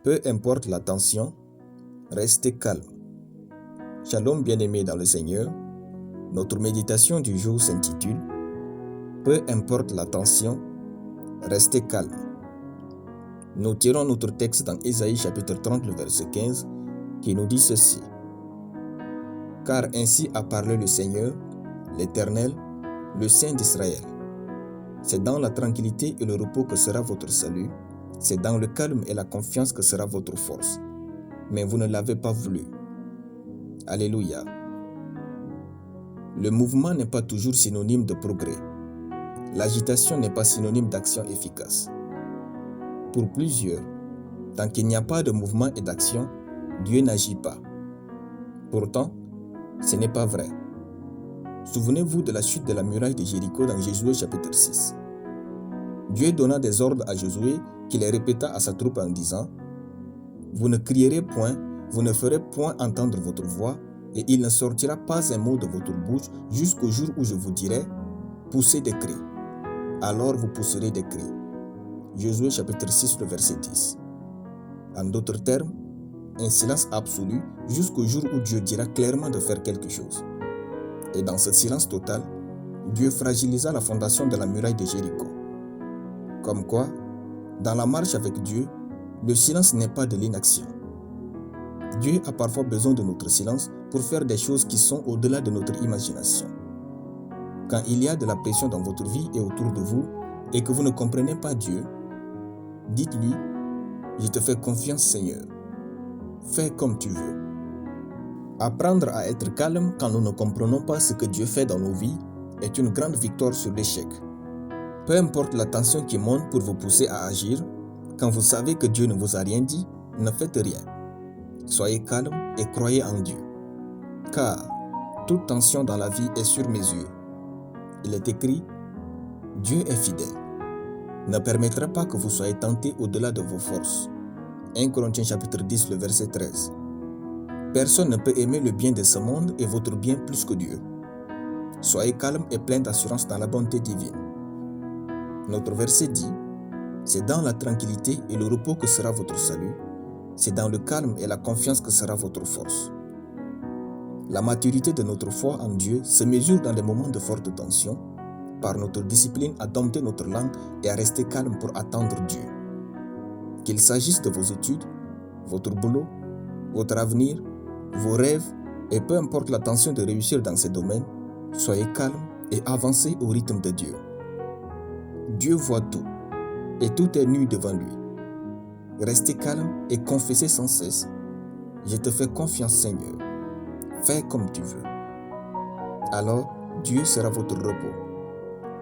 Peu importe la tension, restez calme. Shalom bien-aimés dans le Seigneur, notre méditation du jour s'intitule « Peu importe la tension, restez calme ». Nous tirons notre texte dans Ésaïe chapitre 30, le verset 15, qui nous dit ceci. « Car ainsi a parlé le Seigneur, l'Éternel, le Saint d'Israël. C'est dans la tranquillité et le repos que sera votre salut, c'est dans le calme et la confiance que sera votre force. Mais vous ne l'avez pas voulu. » Alléluia. Le mouvement n'est pas toujours synonyme de progrès. L'agitation n'est pas synonyme d'action efficace. Pour plusieurs, tant qu'il n'y a pas de mouvement et d'action, Dieu n'agit pas. Pourtant, ce n'est pas vrai. Souvenez-vous de la chute de la muraille de Jéricho dans Josué chapitre 6. Dieu donna des ordres à Josué qui les répéta à sa troupe en disant « Vous ne crierez point, vous ne ferez point entendre votre voix, et il ne sortira pas un mot de votre bouche jusqu'au jour où je vous dirai « Poussez des cris ». Alors vous pousserez des cris. » Josué chapitre 6, le verset 10. En d'autres termes, un silence absolu jusqu'au jour où Dieu dira clairement de faire quelque chose. Et dans ce silence total, Dieu fragilisa la fondation de la muraille de Jéricho. Comme quoi, dans la marche avec Dieu, le silence n'est pas de l'inaction. Dieu a parfois besoin de notre silence pour faire des choses qui sont au-delà de notre imagination. Quand il y a de la pression dans votre vie et autour de vous et que vous ne comprenez pas Dieu, dites-lui « Je te fais confiance Seigneur. Fais comme tu veux. » Apprendre à être calme quand nous ne comprenons pas ce que Dieu fait dans nos vies est une grande victoire sur l'échec. Peu importe la tension qui monte pour vous pousser à agir, quand vous savez que Dieu ne vous a rien dit, ne faites rien. Soyez calme et croyez en Dieu. Car toute tension dans la vie est sur mesure. Il est écrit « Dieu est fidèle. Ne permettra pas que vous soyez tentés au-delà de vos forces. » 1 Corinthiens chapitre 10, le verset 13. Personne ne peut aimer le bien de ce monde et votre bien plus que Dieu. Soyez calme et plein d'assurance dans la bonté divine. Notre verset dit « C'est dans la tranquillité et le repos que sera votre salut. C'est dans le calme et la confiance que sera votre force. » La maturité de notre foi en Dieu se mesure dans les moments de forte tension, par notre discipline à dompter notre langue et à rester calme pour attendre Dieu. Qu'il s'agisse de vos études, votre boulot, votre avenir, vos rêves, et peu importe la tension de réussir dans ces domaines, soyez calme et avancez au rythme de Dieu. Dieu voit tout, et tout est nu devant lui. Restez calme et confessez sans cesse « Je te fais confiance Seigneur. Fais comme tu veux. » Alors, Dieu sera votre repos.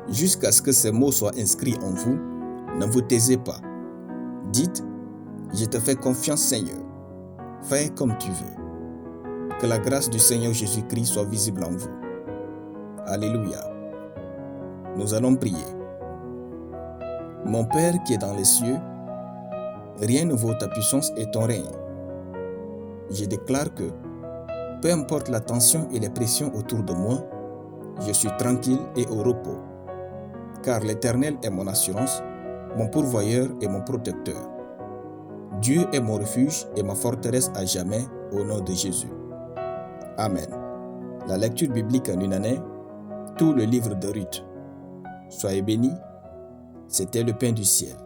Jusqu'à ce que ces mots soient inscrits en vous, ne vous taisez pas. Dites « Je te fais confiance Seigneur. Fais comme tu veux. » Que la grâce du Seigneur Jésus-Christ soit visible en vous. Alléluia. Nous allons prier. Mon Père qui est dans les cieux, rien ne vaut ta puissance et ton règne. Je déclare que, peu importe la tension et les pressions autour de moi, je suis tranquille et au repos. Car l'Éternel est mon assurance, mon pourvoyeur et mon protecteur. Dieu est mon refuge et ma forteresse à jamais, au nom de Jésus. Amen. La lecture biblique en une année, tout le livre de Ruth. Soyez bénis, c'était le pain du ciel.